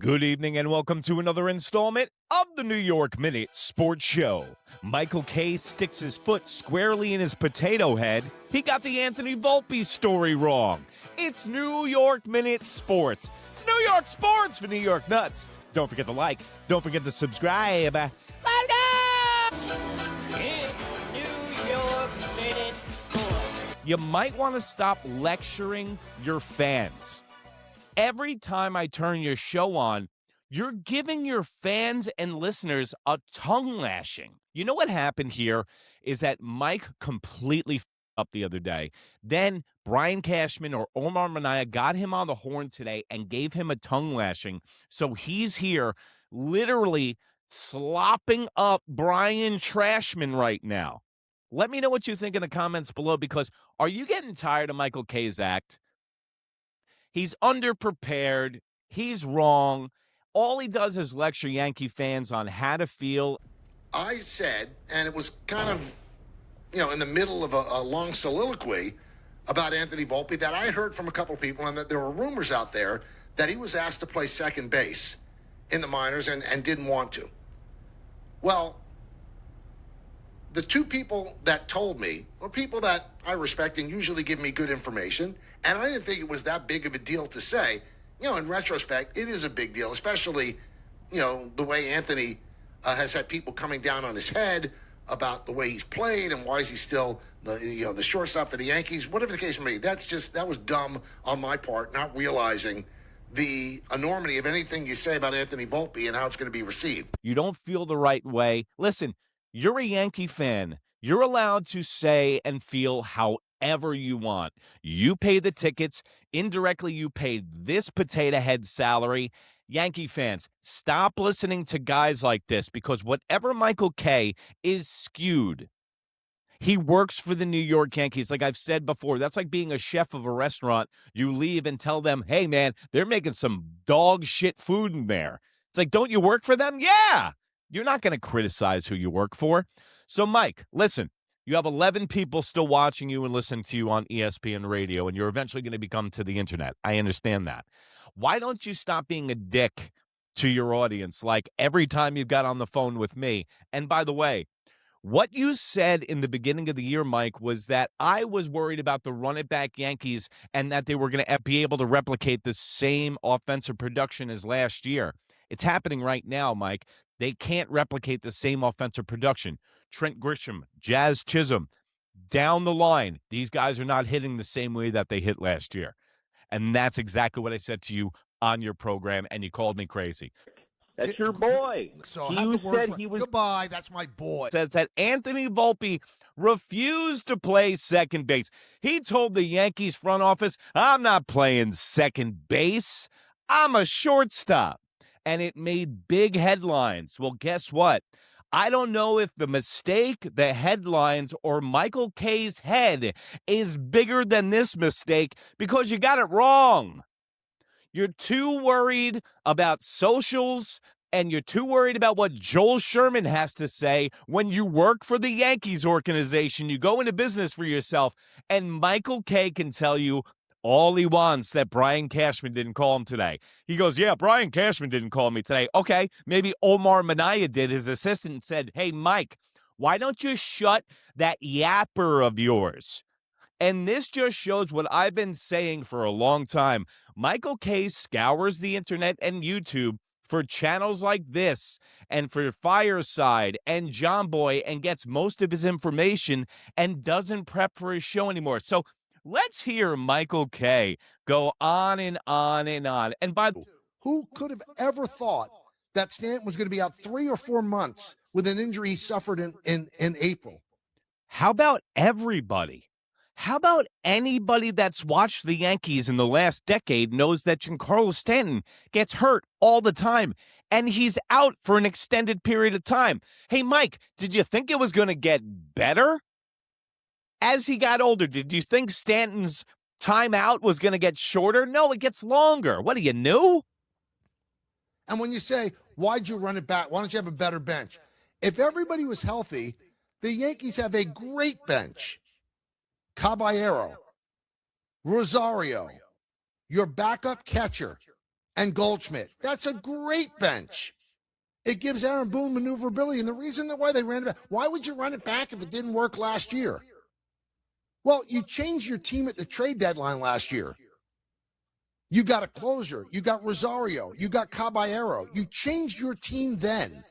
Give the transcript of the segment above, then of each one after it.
Good evening and welcome to another installment of the New York Minute Sports Show. Michael Kay sticks his foot squarely in his potato head. He got the Anthony Volpe story wrong. It's New York Minute Sports. It's New York Sports for New York Nuts. Don't forget to like. Don't forget to subscribe. Welcome! It's New York Minute Sports. You might want to stop lecturing your fans. Every time I turn your show on, you're giving your fans and listeners a tongue lashing. You know what happened here is that Mike completely up the other day. Then Brian Cashman or Omar Minaya got him on the horn today and gave him a tongue lashing. So he's here literally slopping up Brian Trashman right now. Let me know what you think in the comments below, because are you getting tired of Michael Kay's act? He's underprepared. He's wrong. All he does is lecture Yankee fans on how to feel. I said, and it was kind of, in the middle of a long soliloquy about Anthony Volpe, that I heard from a couple of people, and that there were rumors out there that he was asked to play second base in the minors and didn't want to. Well, the two people that told me were people that I respect and usually give me good information, and I didn't think it was that big of a deal to say. In retrospect, it is a big deal, especially, the way Anthony has had people coming down on his head about the way he's played and why is he still the shortstop for the Yankees, whatever the case may be. That was dumb on my part, not realizing the enormity of anything you say about Anthony Volpe and how it's going to be received. You don't feel the right way. Listen, you're a Yankee fan. You're allowed to say and feel however you want. You pay the tickets. Indirectly, you pay this potato head salary. Yankee fans, stop listening to guys like this, because whatever Michael Kay is skewed. He works for the New York Yankees. Like I've said before, that's like being a chef of a restaurant. You leave and tell them, hey, man, they're making some dog shit food in there. It's like, don't you work for them? Yeah. You're not going to criticize who you work for. So, Mike, listen, you have 11 people still watching you and listening to you on ESPN radio, and you're eventually going to become to the internet. I understand that. Why don't you stop being a dick to your audience like every time you got on the phone with me? And by the way, what you said in the beginning of the year, Mike, was that I was worried about the run-it-back Yankees and that they were going to be able to replicate the same offensive production as last year. It's happening right now, Mike. They can't replicate the same offensive production. Trent Grisham, Jazz Chisholm, down the line, these guys are not hitting the same way that they hit last year. And that's exactly what I said to you on your program, and you called me crazy. That's your boy. So You said he was. goodbye. That's my boy. Says that Anthony Volpe refused to play second base. He told the Yankees front office, I'm not playing second base. I'm a shortstop. And it made big headlines. Well, guess what? I don't know if the mistake, the headlines, or Michael Kay's head is bigger than this mistake, because you got it wrong. You're too worried about socials, and you're too worried about what Joel Sherman has to say when you work for the Yankees organization. You go into business for yourself, and Michael Kay can tell you all he wants that Brian Cashman didn't call him today. He goes, yeah, Brian Cashman didn't call me today. Okay, maybe Omar Minaya did, his assistant, and said, hey, Mike, why don't you shut that yapper of yours? And this just shows what I've been saying for a long time. Michael Kay scours the internet and YouTube for channels like this and for Fireside and John Boy, and gets most of his information and doesn't prep for his show anymore. So let's hear Michael Kay go on and on and on. And by the way, Who could have ever thought that Stanton was going to be out 3 or 4 months with an injury he suffered in April? how about everybody? How about anybody that's watched the Yankees in the last decade knows that Giancarlo Stanton gets hurt all the time, and he's out for an extended period of time? Hey, Mike, did you think it was going to get better as he got older? Did you think Stanton's time out was going to get shorter? No, it gets longer. What, are you new? And when you say, why'd you run it back? Why don't you have a better bench? If everybody was healthy, the Yankees have a great bench. Caballero, Rosario, your backup catcher, and Goldschmidt. That's a great bench. It gives Aaron Boone maneuverability. And the reason why they ran it back, why would you run it back if it didn't work last year? Well, you changed your team at the trade deadline last year. You got a closer. You got Rosario. You got Caballero. You changed your team then.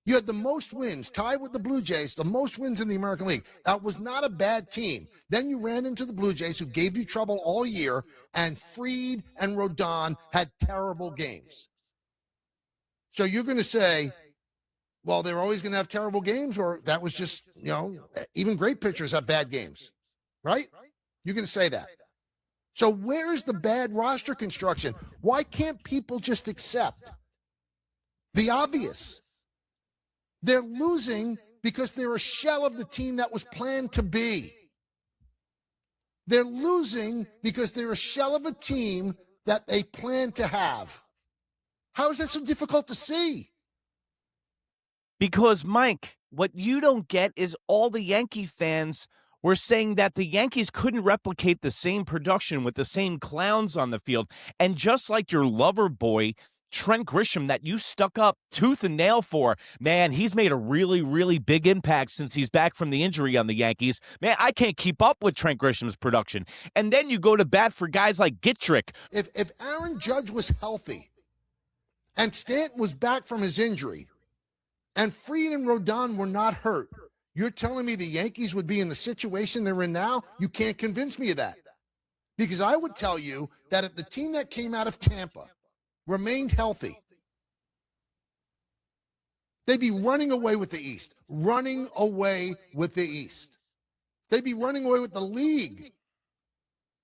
You had the most wins, tied with the Blue Jays, the most wins in the American League. That was not a bad team. Then you ran into the Blue Jays, who gave you trouble all year, and Fried and Rodon had terrible games. So you're going to say, well, they're always going to have terrible games, or that was just, even great pitchers have bad games, right? You're going to say that. So where's the bad roster construction? Why can't people just accept the obvious? They're losing because they're a shell of the team that was planned to be. They're losing because they're a shell of a team that they planned to have. How is that so difficult to see? Because, Mike, what you don't get is all the Yankee fans were saying that the Yankees couldn't replicate the same production with the same clowns on the field. And just like your lover boy, Trent Grisham, that you stuck up tooth and nail for, man, he's made a really, really big impact since he's back from the injury on the Yankees. Man, I can't keep up with Trent Grisham's production. And then you go to bat for guys like Gittrick. If Aaron Judge was healthy and Stanton was back from his injury and Fried and Rodon were not hurt, you're telling me the Yankees would be in the situation they're in now? You can't convince me of that. Because I would tell you that if the team that came out of Tampa remained healthy, they'd be running away with the East. Running away with the East. They'd be running away with the league.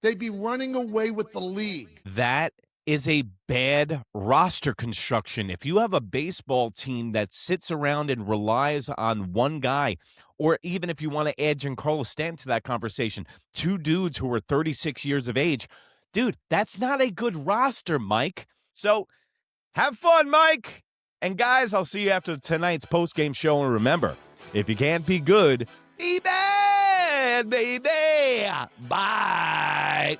They'd be running away with the league. That is a bad roster construction. If you have a baseball team that sits around and relies on one guy, or even if you want to add Giancarlo Stanton to that conversation, two dudes who are 36 years of age, dude, that's not a good roster, Mike. So have fun, Mike. And guys, I'll see you after tonight's post-game show. And remember, if you can't be good, be bad, baby. Bye.